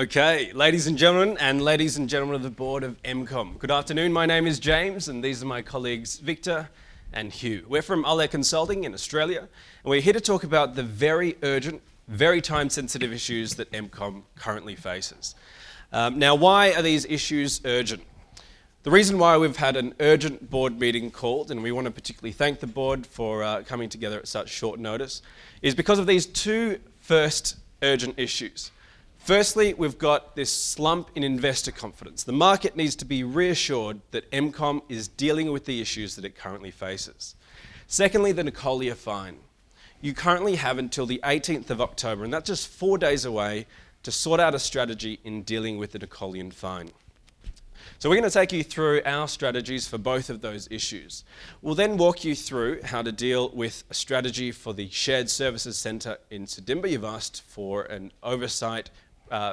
Okay, ladies and gentlemen of the board of MCOM. Good afternoon, my name is James and these are my colleagues Victor and Hugh. We're from Allez Consulting in Australia and we're here to talk about the very urgent, very time-sensitive issues that MCOM currently faces. Now, why are these issues urgent? The reason why we've had an urgent board meeting called, and we want to particularly thank the board for coming together at such short notice, is because of these two first urgent issues. Firstly, we've got this slump in investor confidence. The market needs to be reassured that MCOM is dealing with the issues that it currently faces. Secondly, the Coley fine. You currently have until the 18th of October, and that's just 4 days away, to sort out a strategy in dealing with the Coley fine. So we're going to take you through our strategies for both of those issues. We'll then walk you through how to deal with a strategy for the Shared Services Centre in Sidimba. You've asked for an oversight,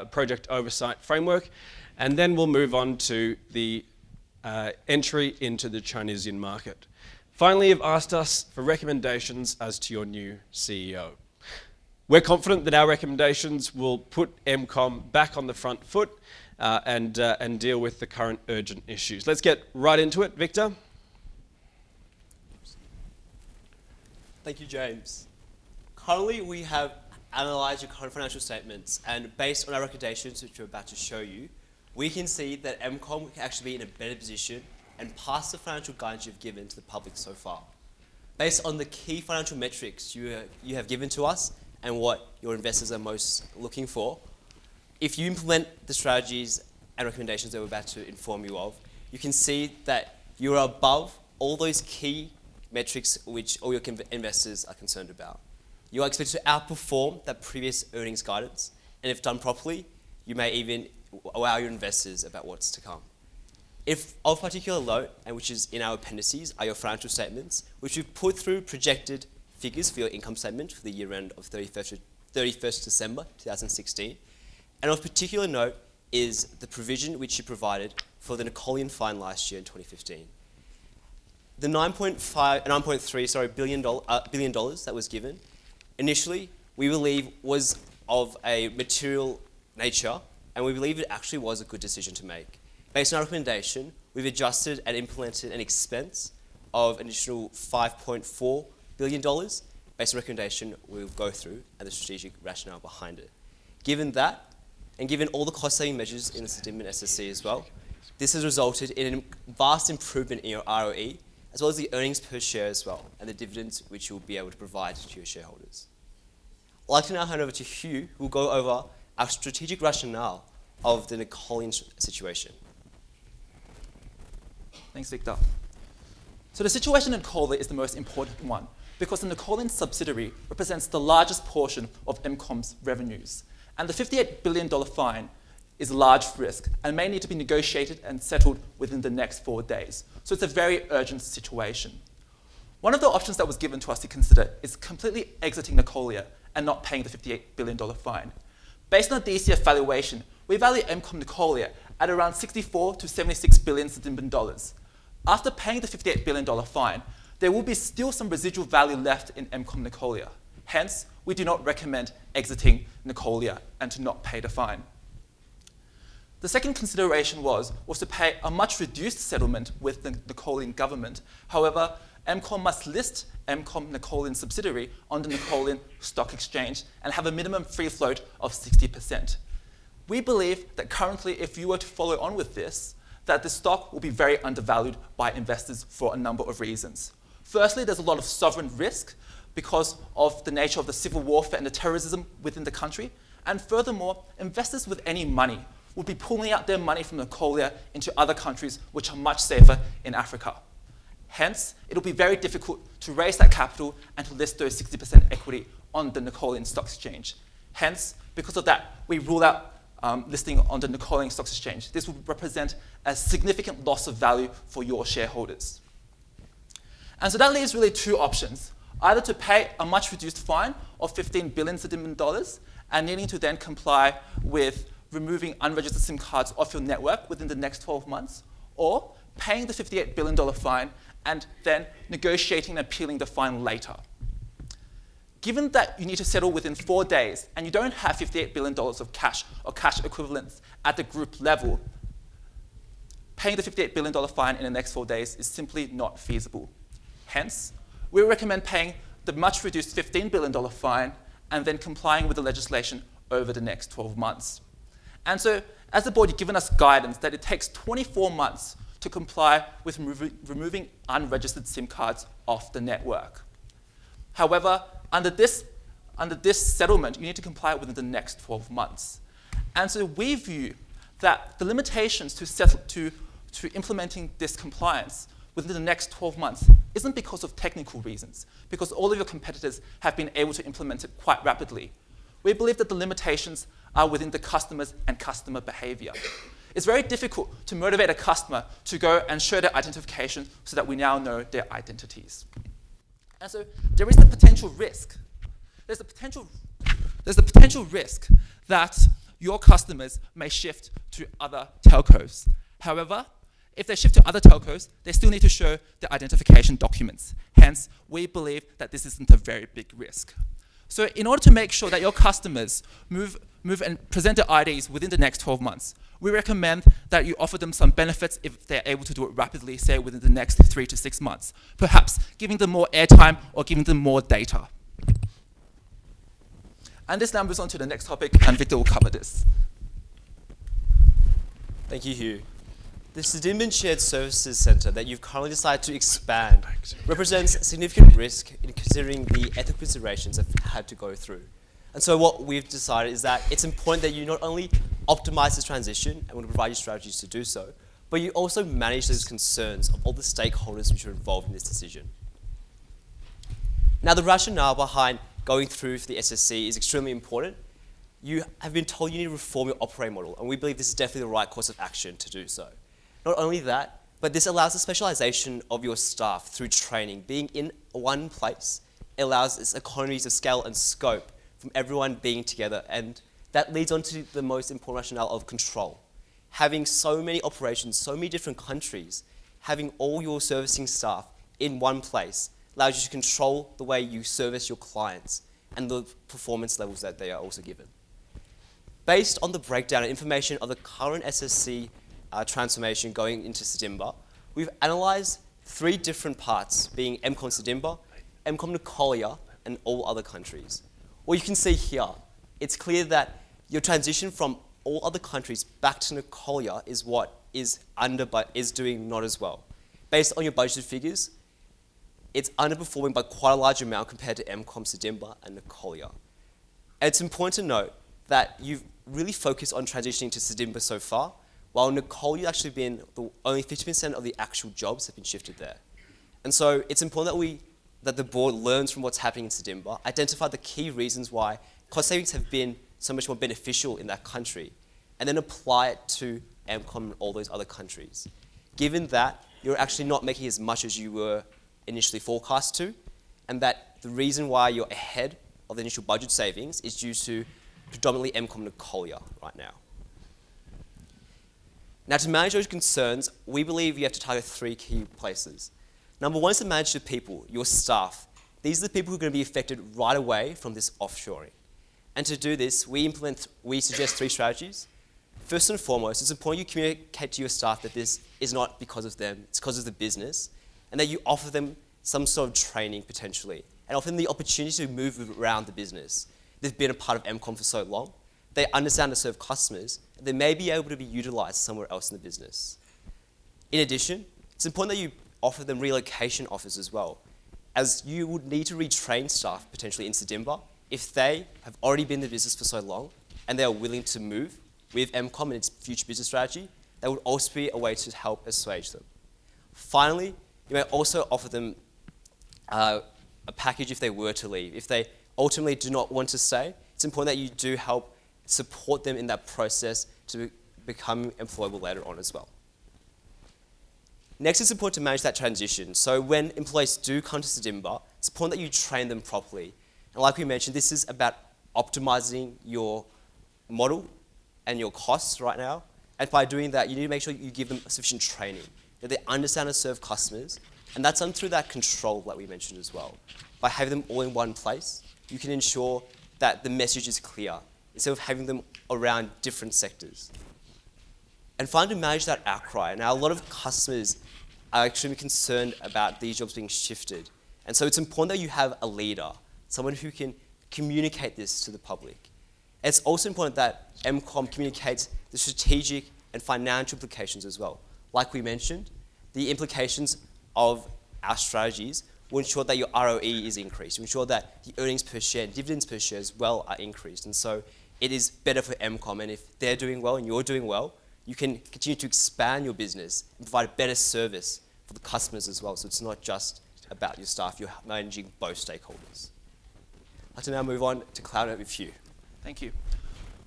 project oversight framework, and then we'll move on to the entry into the Chinesian market. Finally, you've asked us for recommendations as to your new CEO. We're confident that our recommendations will put MCOM back on the front foot and deal with the current urgent issues. Let's get right into it. Victor? Thank you, James. Currently, we have analysed your current financial statements, and based on our recommendations, which we're about to show you, we can see that MCOM can actually be in a better position and pass the financial guidance you've given to the public so far. Based on the key financial metrics you have given to us and what your investors are most looking for, if you implement the strategies and recommendations that we're about to inform you of, you can see that you are above all those key metrics which all your investors are concerned about. You are expected to outperform that previous earnings guidance, and if done properly, you may even wow your investors about what's to come. If of particular note, and which is in our appendices, are your financial statements, which we've put through projected figures for your income statement for the year end of 31st December 2016. And of particular note is the provision which you provided for the Coley fine last year in 2015. The $9.3 billion that was given, initially we believe was of a material nature, and we believe it actually was a good decision to make. Based on our recommendation, we've adjusted and implemented an expense of an additional $5.4 billion. Based on recommendation, we'll go through and the strategic rationale behind it. Given that, and given all the cost-saving measures in the Sidimba SSC as well, this has resulted in a vast improvement in your ROE, as well as the earnings per share as well, and the dividends which you'll be able to provide to your shareholders. I'd like to now hand over to Hugh, who will go over our strategic rationale of the Coley situation. Thanks, Victor. So the situation in Coley is the most important one, because the Coley subsidiary represents the largest portion of MCOM's revenues. And the $58 billion fine is a large risk and may need to be negotiated and settled within the next 4 days. So it's a very urgent situation. One of the options that was given to us to consider is completely exiting Nicolia and not paying the $58 billion fine. Based on the DCF valuation, we value MCOM Nicolia at around 64 to 76 billion Sidimban dollars. After paying the $58 billion fine, there will be still some residual value left in MCOM Nicolia. Hence, we do not recommend exiting Nicolia and to not pay the fine. The second consideration was to pay a much reduced settlement with the Nicolian government. However, MCOM must list MCOM Nicolian subsidiary on the Nicolian Stock Exchange and have a minimum free float of 60%. We believe that currently, if you were to follow on with this, that the stock will be very undervalued by investors for a number of reasons. Firstly, there's a lot of sovereign risk because of the nature of the civil warfare and the terrorism within the country. And furthermore, investors with any money will be pulling out their money from Nicolia into other countries which are much safer in Africa. Hence, it'll be very difficult to raise that capital and to list those 60% equity on the Nicolian Stock Exchange. Hence, because of that, we rule out listing on the Nicolian Stock Exchange. This will represent a significant loss of value for your shareholders. And so that leaves really two options. Either to pay a much reduced fine of 15 billion Sidimban dollars and needing to then comply with removing unregistered SIM cards off your network within the next 12 months, or paying the $58 billion fine and then negotiating and appealing the fine later. given that you need to settle within 4 days and you don't have $58 billion of cash or cash equivalents at the group level, paying the $58 billion fine in the next 4 days is simply not feasible. Hence, we recommend paying the much reduced $15 billion fine and then complying with the legislation over the next 12 months. And so, as the board, you've given us guidance that it takes 24 months to comply with removing unregistered SIM cards off the network. However, under this settlement, you need to comply within the next 12 months. And so we view that the limitations to implementing this compliance within the next 12 months isn't because of technical reasons, because all of your competitors have been able to implement it quite rapidly. We believe that the limitations are within the customers and customer behavior. It's very difficult to motivate a customer to go and show their identification so that we now know their identities. And so there is the potential risk. There's the potential risk that your customers may shift to other telcos. However, if they shift to other telcos, they still need to show their identification documents. Hence, we believe that this isn't a very big risk. So in order to make sure that your customers move and present their IDs within the next 12 months, we recommend that you offer them some benefits if they're able to do it rapidly, say within the next 3 to 6 months. Perhaps giving them more airtime or giving them more data. And this now moves on to the next topic, and Victor will cover this. Thank you, Hugh. The Sandton Shared Services Center that you've currently decided to expand represents significant risk in considering the ethical considerations I've had to go through. And so what we've decided is that it's important that you not only optimize this transition, and we'll provide you strategies to do so, but you also manage those concerns of all the stakeholders which are involved in this decision. Now, the rationale behind going through for the SSC is extremely important. You have been told you need to reform your operating model, and we believe this is definitely the right course of action to do so. Not only that, but this allows the specialization of your staff through training. Being in one place, it allows its economies of scale and scope from everyone being together, and that leads on to the most important rationale of control. Having so many operations, so many different countries, having all your servicing staff in one place allows you to control the way you service your clients and the performance levels that they are also given. Based on the breakdown and information of the current SSC transformation going into Sandton, we've analysed 3 different parts, being MCOM Sandton, MCOM Coley, and all other countries. What you can see here, it's clear that your transition from all other countries back to Coley is what is doing not as well. Based on your budgeted figures, it's underperforming by quite a large amount compared to MCOM Sandton and Coley. And it's important to note that you've really focused on transitioning to Sandton so far, while Coley has actually been only 50% of the actual jobs have been shifted there. And so it's important that the board learns from what's happening in Sandton, identify the key reasons why cost savings have been so much more beneficial in that country, and then apply it to MCOM and all those other countries. Given that you're actually not making as much as you were initially forecast to, and that the reason why you're ahead of the initial budget savings is due to predominantly MCOM and Coley right now. Now, to manage those concerns, we believe you have to target 3 key places. Number 1 is to manage the people, your staff. These are the people who are going to be affected right away from this offshoring. And to do this, we suggest 3 strategies. First and foremost, it's important you communicate to your staff that this is not because of them, it's because of the business, and that you offer them some sort of training potentially, and offer them the opportunity to move around the business. They've been a part of MCOM for so long, they understand how to serve customers, and they may be able to be utilised somewhere else in the business. In addition, it's important that you offer them relocation offers as well, as you would need to retrain staff potentially in Sandton if they have already been in the business for so long and they are willing to move with MCOM and its future business strategy. That would also be a way to help assuage them. Finally, you may also offer them a package if they were to leave. If they ultimately do not want to stay, it's important that you do help support them in that process to become employable later on as well. Next, it's important to manage that transition. So when employees do come to Sandton, it's important that you train them properly. And like we mentioned, this is about optimizing your model and your costs right now. And by doing that, you need to make sure you give them sufficient training, that they understand how to serve customers. And that's done through that control that we mentioned as well. By having them all in one place, you can ensure that the message is clear instead of having them around different sectors. And finally, to manage that outcry. Now, a lot of customers are actually concerned about these jobs being shifted. And so it's important that you have a leader, someone who can communicate this to the public. It's also important that MCOM communicates the strategic and financial implications as well. Like we mentioned, the implications of our strategies will ensure that your ROE is increased, ensure that the earnings per share, dividends per share as well are increased. And so it is better for MCOM, and if they're doing well and you're doing well, you can continue to expand your business and provide a better service for the customers as well. So it's not just about your staff, you're managing both stakeholders. I'd like to now move on to CloudNet with Hugh. Thank you.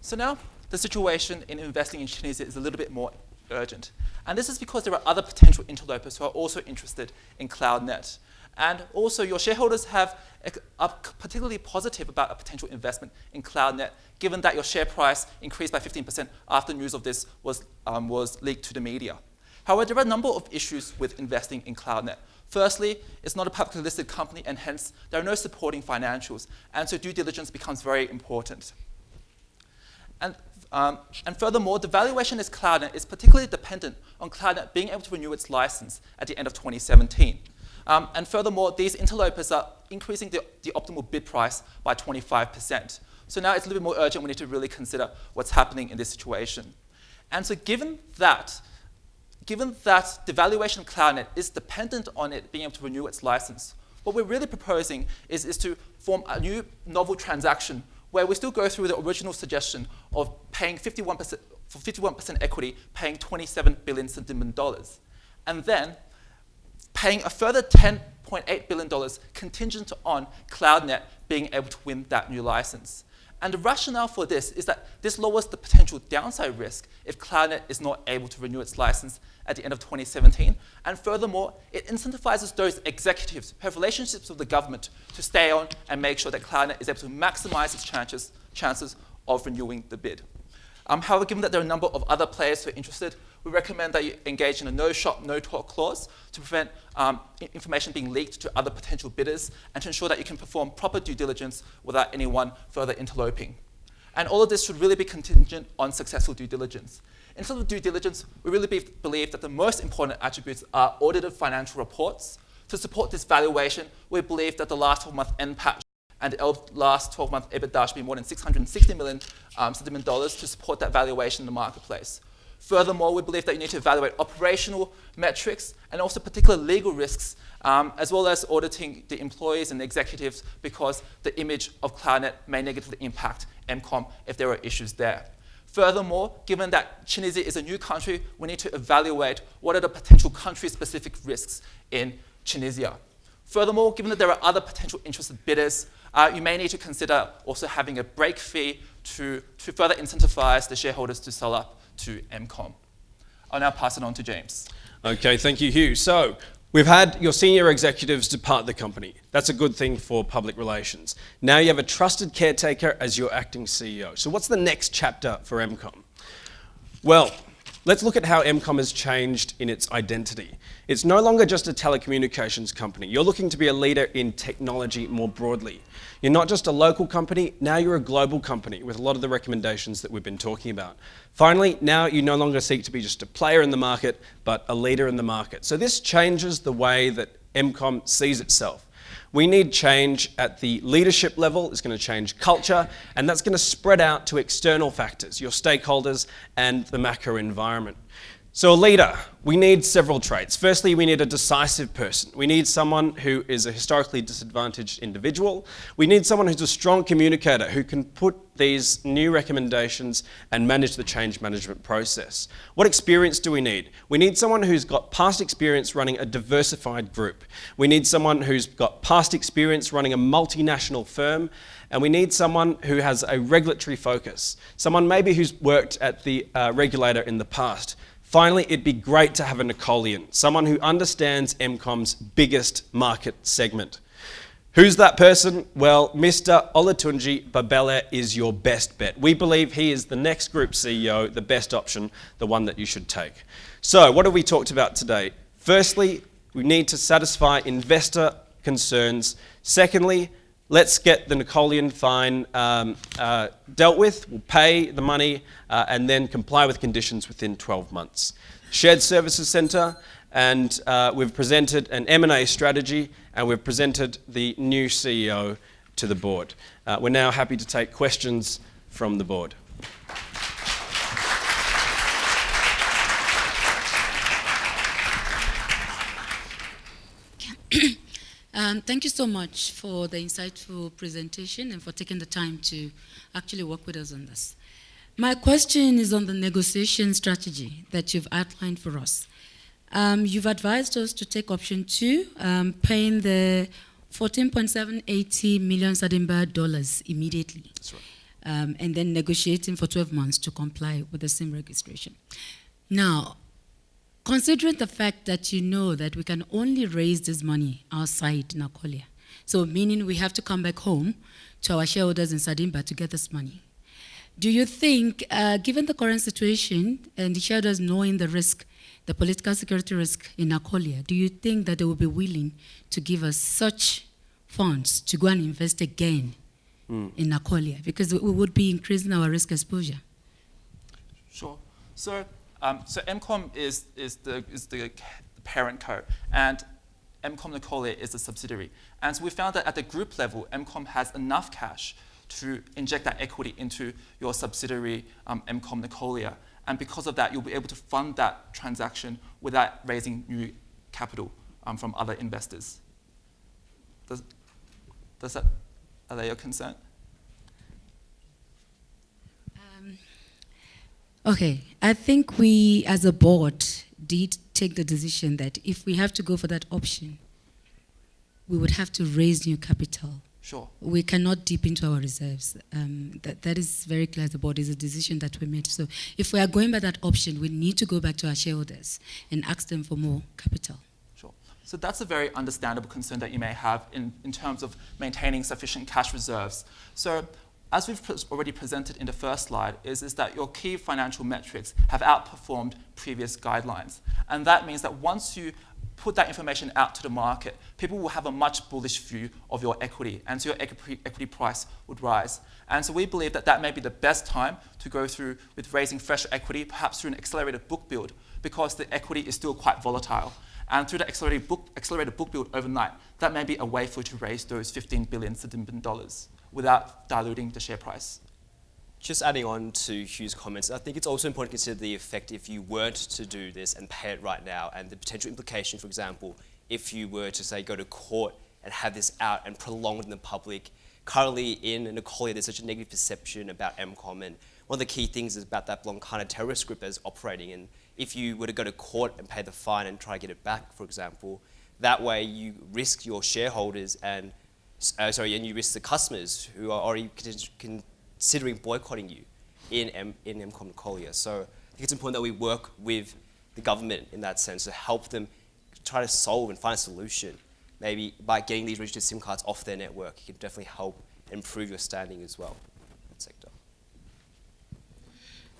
So now, the situation in investing in Tunisia is a little bit more urgent. And this is because there are other potential interlopers who are also interested in CloudNet. And also, your shareholders are particularly positive about a potential investment in CloudNet, given that your share price increased by 15% after news of this was leaked to the media. However, there are a number of issues with investing in CloudNet. Firstly, it's not a publicly listed company, and hence there are no supporting financials, and so due diligence becomes very important. And furthermore, the valuation as CloudNet is particularly dependent on CloudNet being able to renew its license at the end of 2017. And furthermore, these interlopers are increasing the optimal bid price by 25%. So now it's a little bit more urgent. We need to really consider what's happening in this situation. And so given that the valuation of CloudNet is dependent on it being able to renew its license, what we're really proposing is to form a new novel transaction where we still go through the original suggestion of paying 51% for 51% equity, paying $27 billion, and then paying a further $10.8 billion contingent on CloudNet being able to win that new license. And the rationale for this is that this lowers the potential downside risk if CloudNet is not able to renew its license at the end of 2017. And furthermore, it incentivizes those executives who have relationships with the government to stay on and make sure that CloudNet is able to maximize its chances of renewing the bid. However, given that there are a number of other players who are interested, we recommend that you engage in a no-shop, no-talk clause to prevent information being leaked to other potential bidders and to ensure that you can perform proper due diligence without anyone further interloping. And all of this should really be contingent on successful due diligence. In terms of due diligence, we really believe that the most important attributes are audited financial reports. To support this valuation, we believe that the last 12-month NPAT and the last 12-month EBITDA should be more than $660 million to support that valuation in the marketplace. Furthermore, we believe that you need to evaluate operational metrics and also particular legal risks, as well as auditing the employees and the executives, because the image of CloudNet may negatively impact MCOM if there are issues there. Furthermore, given that Tunisia is a new country, we need to evaluate what are the potential country-specific risks in Tunisia. Furthermore, given that there are other potential interested bidders, you may need to consider also having a break fee to further incentivize the shareholders to sell up to MCOM. I'll now pass it on to James. Okay, thank you, Hugh. So we've had your senior executives depart the company. That's a good thing for public relations. Now you have a trusted caretaker as your acting CEO. So what's the next chapter for MCOM? Well, let's look at how MCOM has changed in its identity. It's no longer just a telecommunications company. You're looking to be a leader in technology more broadly. You're not just a local company, now you're a global company with a lot of the recommendations that we've been talking about. Finally, now you no longer seek to be just a player in the market, but a leader in the market. So this changes the way that MCOM sees itself. We need change at the leadership level. It's going to change culture, and that's going to spread out to external factors, your stakeholders and the macro environment. So a leader, we need several traits. Firstly, we need a decisive person. We need someone who is a historically disadvantaged individual. We need someone who's a strong communicator who can put these new recommendations and manage the change management process. What experience do we need? We need someone who's got past experience running a diversified group. We need someone who's got past experience running a multinational firm. And we need someone who has a regulatory focus. Someone maybe who's worked at the regulator in the past. Finally, it'd be great to have a Napoleon, someone who understands MCOM's biggest market segment. Who's that person? Well, Mr. Olatunji Babele is your best bet. We believe he is the next group CEO, the best option, the one that you should take. So what have we talked about today? Firstly, we need to satisfy investor concerns. Secondly, let's get the Napoleon fine dealt with, we'll pay the money, and then comply with conditions within 12 months. Shared Services Centre, and we've presented an M&A strategy, and we've presented the new CEO to the board. We're now happy to take questions from the board. Thank you so much for the insightful presentation and for taking the time to actually work with us on this. My question is on the negotiation strategy that you've outlined for us. You've advised us to take option 2, paying the 14.780 million Sandton dollars immediately. That's right. And then negotiating for 12 months to comply with the same registration. Now, considering the fact that you know that we can only raise this money outside Nakolia, so meaning we have to come back home to our shareholders in Sadimba to get this money, do you think, given the current situation and the shareholders knowing the risk, the political security risk in Nakolia, do you think that they will be willing to give us such funds to go and invest again in Nakolia? Because we would be increasing our risk exposure. Sure. So MCOM is the parent co, and MCOM Nakolia is the subsidiary. And so we found that at the group level, MCOM has enough cash to inject that equity into your subsidiary, MCOM Nakolia. And because of that, you'll be able to fund that transaction without raising new capital from other investors. Are they your concern? Okay, I think we as a board did take the decision that if we have to go for that option, we would have to raise new capital. Sure. We cannot dip into our reserves. That is very clear as a board, is a decision that we made. So if we are going by that option, we need to go back to our shareholders and ask them for more capital. Sure. So that's a very understandable concern that you may have in terms of maintaining sufficient cash reserves. So as we've already presented in the first slide, is that your key financial metrics have outperformed previous guidelines. And that means that once you put that information out to the market, people will have a much bullish view of your equity, and so your equity price would rise. And so we believe that that may be the best time to go through with raising fresh equity, perhaps through an accelerated book build, because the equity is still quite volatile. And through the accelerated book build overnight, that may be a way for you to raise those 15 billion Sandton dollars without diluting the share price. Just adding on to Hugh's comments, I think it's also important to consider the effect if you weren't to do this and pay it right now, and the potential implication, for example, if you were to, say, go to court and have this out and prolonged in the public. Currently in Nakolia, there's such a negative perception about MCOM, and one of the key things is about that Blancana terrorist group that's operating, and if you were to go to court and pay the fine and try to get it back, for example, that way you risk your shareholders and you risk the customers who are already considering boycotting you in MCOM Nakolia. So I think it's important that we work with the government in that sense to help them try to solve and find a solution. Maybe by getting these registered SIM cards off their network, it can definitely help improve your standing as well in that sector.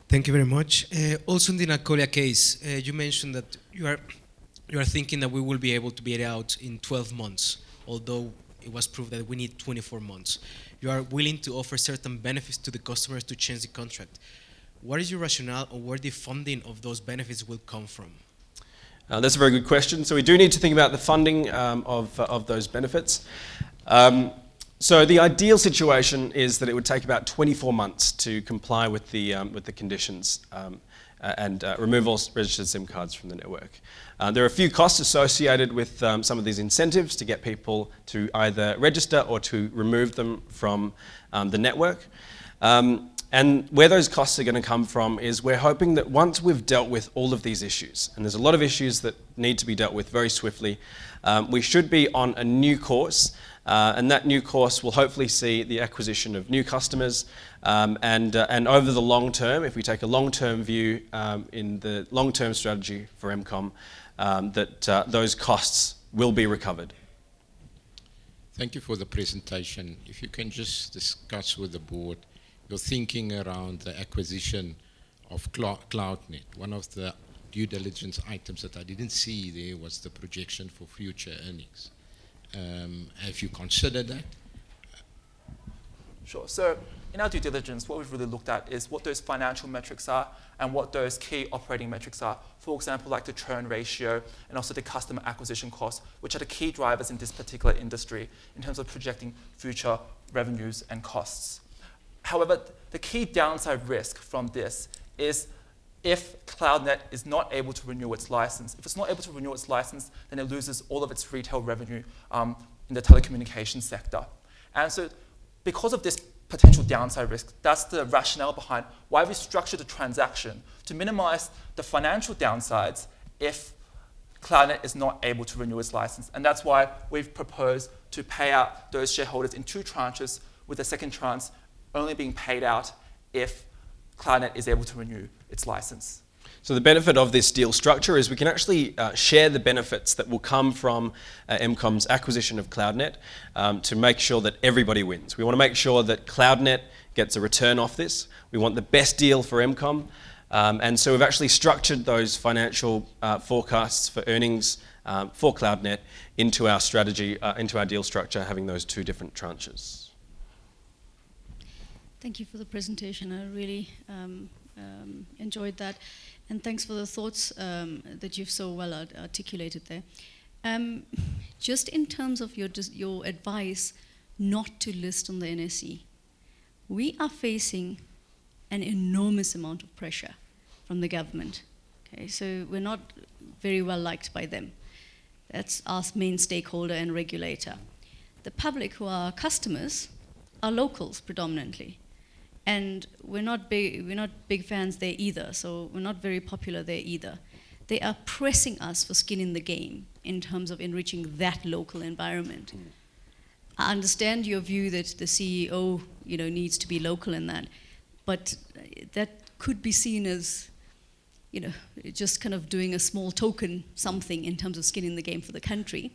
Thank you very much. Also in the Nakolia case, you mentioned that you are thinking that we will be able to be out in 12 months, although it was proved that we need 24 months. You are willing to offer certain benefits to the customers to change the contract. What is your rationale, or where the funding of those benefits will come from? That's a very good question. So we do need to think about the funding of those benefits. So the ideal situation is that it would take about 24 months to comply with the conditions and remove all registered SIM cards from the network. There are a few costs associated with some of these incentives to get people to either register or to remove them from the network. And where those costs are going to come from is we're hoping that once we've dealt with all of these issues, and there's a lot of issues that need to be dealt with very swiftly, we should be on a new course, and that new course will hopefully see the acquisition of new customers, and over the long term, if we take a long-term view in the long-term strategy for MCOM, that those costs will be recovered. Thank you for the presentation. If you can just discuss with the board your thinking around the acquisition of CloudNet. One of the due diligence items that I didn't see there was the projection for future earnings. Have you considered that? Sure. So in our due diligence, what we've really looked at is what those financial metrics are and what those key operating metrics are. For example, like the churn ratio and also the customer acquisition costs, which are the key drivers in this particular industry in terms of projecting future revenues and costs. However, the key downside risk from this is if CloudNet is not able to renew its license. If it's not able to renew its license, then it loses all of its retail revenue in the telecommunications sector. And so because of this potential downside risk, that's the rationale behind why we structured the transaction to minimize the financial downsides if CloudNet is not able to renew its license. And that's why we've proposed to pay out those shareholders in 2 tranches, with the second tranche only being paid out if CloudNet is able to renew its license. So the benefit of this deal structure is we can actually share the benefits that will come from MCOM's acquisition of CloudNet to make sure that everybody wins. We want to make sure that CloudNet gets a return off this. We want the best deal for MCOM. And so we've actually structured those financial forecasts for earnings for CloudNet into our strategy, into our deal structure, having those 2 different tranches. Thank you for the presentation. I really enjoyed that. And thanks for the thoughts that you've so well articulated there. Just in terms of your advice not to list on the NSE, we are facing an enormous amount of pressure from the government. Okay, so we're not very well liked by them. That's our main stakeholder and regulator. The public, who are customers, are locals predominantly. And we're not big fans there either, so we're not very popular there either. They are pressing us for skin in the game in terms of enriching that local environment. I understand your view that the CEO, needs to be local in that, but that could be seen as, just kind of doing a small token something in terms of skin in the game for the country,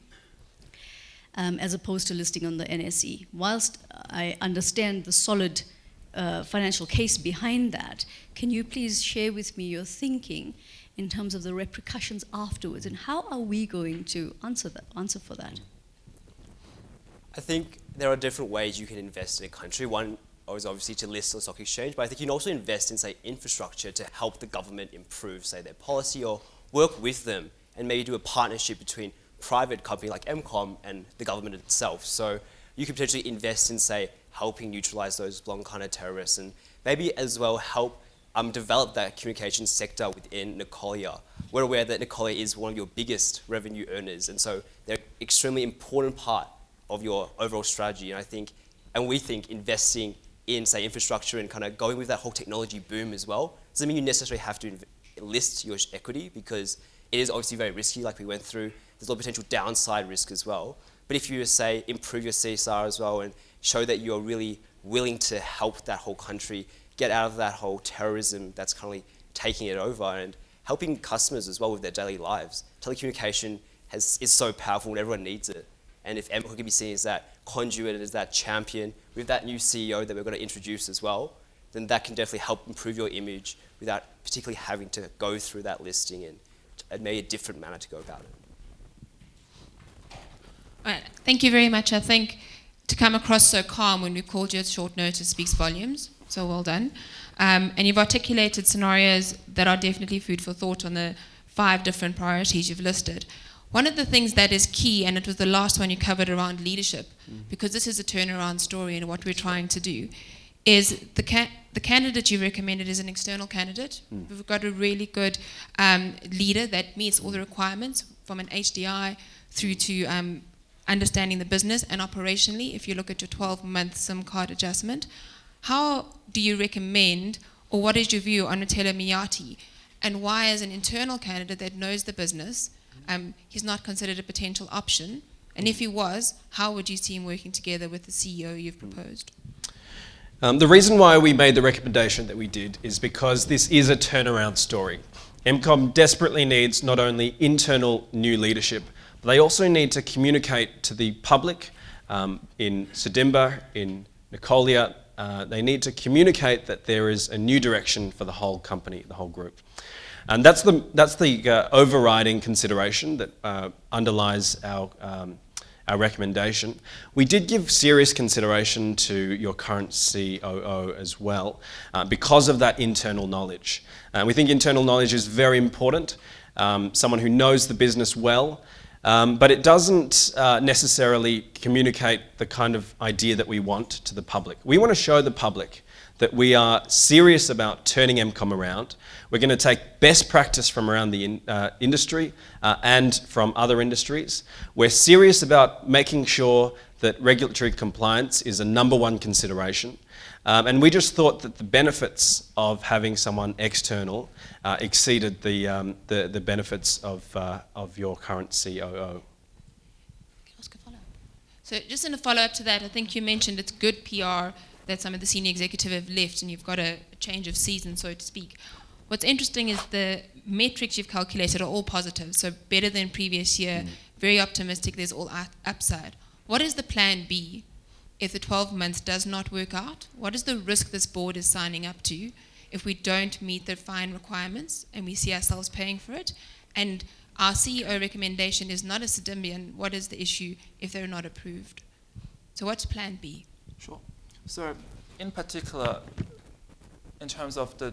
as opposed to listing on the NSE. Whilst I understand the solid financial case behind that, can you please share with me your thinking in terms of the repercussions afterwards, and how are we going to answer for that? I think there are different ways you can invest in a country. One is obviously to list on the stock exchange, but I think you can also invest in, say, infrastructure to help the government improve, say, their policy, or work with them and maybe do a partnership between private company like MCOM and the government itself. So you could potentially invest in, say, helping neutralize those Blong-Kana terrorists, and maybe as well help develop that communications sector within Nicolia. We're aware that Nicolia is one of your biggest revenue earners, and so they're an extremely important part of your overall strategy. And we think investing in, say, infrastructure and kind of going with that whole technology boom as well doesn't mean you necessarily have to list your equity, because it is obviously very risky, like we went through. There's a lot of potential downside risk as well. But if you, say, improve your CSR as well and show that you're really willing to help that whole country get out of that whole terrorism that's currently taking it over, and helping customers as well with their daily lives. Telecommunication is so powerful and everyone needs it. And if MCOM can be seen as that conduit, as that champion, with that new CEO that we're going to introduce as well, then that can definitely help improve your image without particularly having to go through that listing, and maybe a different manner to go about it. Right. Thank you very much. I think to come across so calm when we called you at short notice speaks volumes, so well done. And you've articulated scenarios that are definitely food for thought on the 5 different priorities you've listed. One of the things that is key, and it was the last one you covered around leadership, because this is a turnaround story and what we're trying to do, is the candidate you recommended is an external candidate. We've got a really good leader that meets all the requirements, from an HDI through to understanding the business, and operationally, if you look at your 12-month SIM card adjustment. How do you recommend, or what is your view on Atela Miyati, and why, as an internal candidate that knows the business, he's not considered a potential option? And if he was, how would you see him working together with the CEO you've proposed? The reason why we made the recommendation that we did is because this is a turnaround story. MCOM desperately needs not only internal new leadership, but they also need to communicate to the public in Sedimba, in Nicolia. They need to communicate that there is a new direction for the whole company, the whole group. And that's the overriding consideration that underlies our our recommendation. We did give serious consideration to your current COO as well because of that internal knowledge. We think internal knowledge is very important, someone who knows the business well, but it doesn't necessarily communicate the kind of idea that we want to the public. We want to show the public that we are serious about turning MCOM around. We're going to take best practice from around the industry and from other industries. We're serious about making sure that regulatory compliance is a #1 consideration. And we just thought that the benefits of having someone external exceeded the benefits of your current COO. So just in a follow-up to that, I think you mentioned it's good PR that some of the senior executive have left and you've got a change of season, so to speak. What's interesting is the metrics you've calculated are all positive, so better than previous year, very optimistic, there's all upside. What is the plan B if the 12 months does not work out? What is the risk this board is signing up to if we don't meet the fine requirements and we see ourselves paying for it? And our CEO recommendation is not a Sidimbian. What is the issue if they're not approved? So what's plan B? Sure. So in particular, in terms of the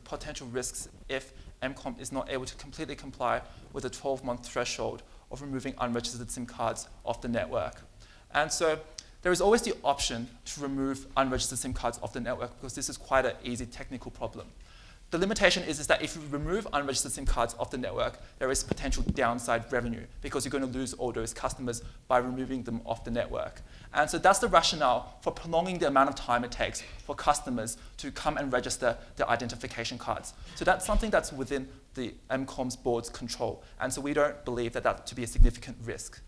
potential risks if MCOM is not able to completely comply with the 12-month threshold of removing unregistered SIM cards off the network. And so there is always the option to remove unregistered SIM cards off the network because this is quite an easy technical problem. The limitation is that if you remove unregistered SIM cards off the network, there is potential downside revenue because you're going to lose all those customers by removing them off the network. And so that's the rationale for prolonging the amount of time it takes for customers to come and register their identification cards. So that's something that's within the MCOM's board's control. And so we don't believe that to be a significant risk.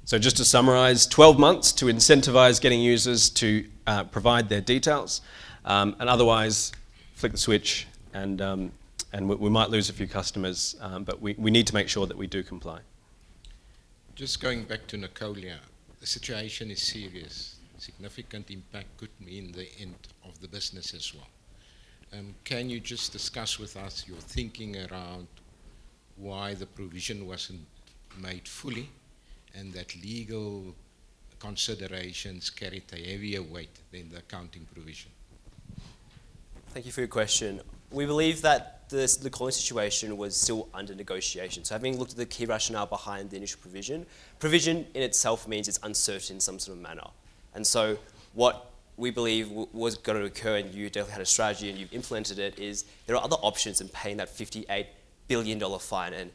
So just to summarize, 12 months to incentivize getting users to provide their details, and otherwise flick the switch and we might lose a few customers, but we need to make sure that we do comply. Just going back to Nicolia, the situation is serious. Significant impact could mean the end of the business as well. Can you just discuss with us your thinking around why the provision wasn't made fully and that legal considerations carried a heavier weight than the accounting provision? Thank you for your question. We believe that the Coley situation was still under negotiation. So having looked at the key rationale behind the initial provision in itself means it's uncertain in some sort of manner. And so what we believe was going to occur, and you definitely had a strategy and you've implemented it, is there are other options in paying that $58 billion fine. And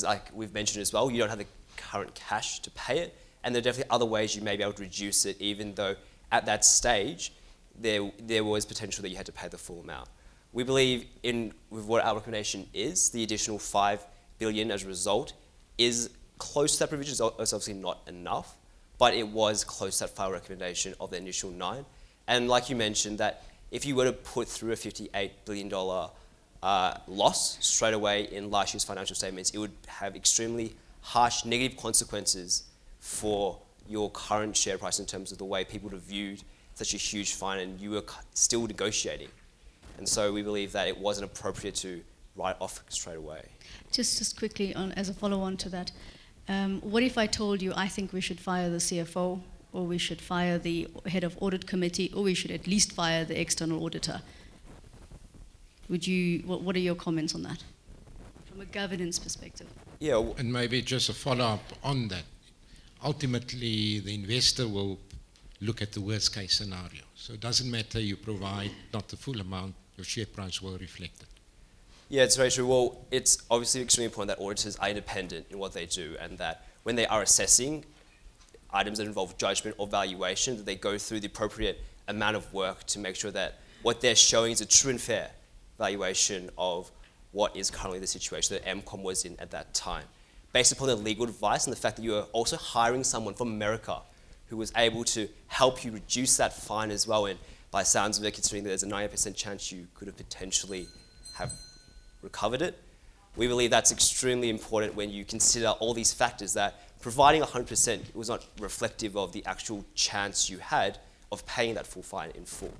like we've mentioned as well, you don't have the current cash to pay it. And there are definitely other ways you may be able to reduce it, even though at that stage, there was potential that you had to pay the full amount. We believe with what our recommendation is, the additional $5 billion as a result is close to that provision. It's obviously not enough, but it was close to that final recommendation of the initial 9. And like you mentioned, that if you were to put through a $58 billion loss straight away in last year's financial statements, it would have extremely harsh negative consequences for your current share price in terms of the way people would have viewed such a huge fine, and you were still negotiating. And so we believe that it wasn't appropriate to write off straight away. Just quickly, as a follow-on to that, what if I told you I think we should fire the CFO, or we should fire the head of audit committee, or we should at least fire the external auditor? What are your comments on that, from a governance perspective? Yeah. And maybe just a follow-up on that. Ultimately, the investor will look at the worst case scenario. So it doesn't matter you provide not the full amount, your share price will reflect it. Yeah, it's very true. Well, it's obviously extremely important that auditors are independent in what they do, and that when they are assessing items that involve judgment or valuation, that they go through the appropriate amount of work to make sure that what they're showing is a true and fair valuation of what is currently the situation that MCOM was in at that time. Based upon the legal advice and the fact that you are also hiring someone from America who was able to help you reduce that fine as well, and by sounds of it, considering that there's a 90% chance you could have potentially have recovered it, we believe that's extremely important when you consider all these factors, that providing 100% was not reflective of the actual chance you had of paying that full fine in full.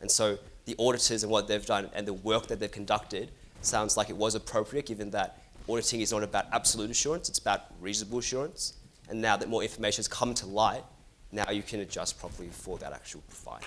And so the auditors and what they've done and the work that they've conducted sounds like it was appropriate, given that auditing is not about absolute assurance, it's about reasonable assurance. and now that more information has come to light, now you can adjust properly for that actual fine.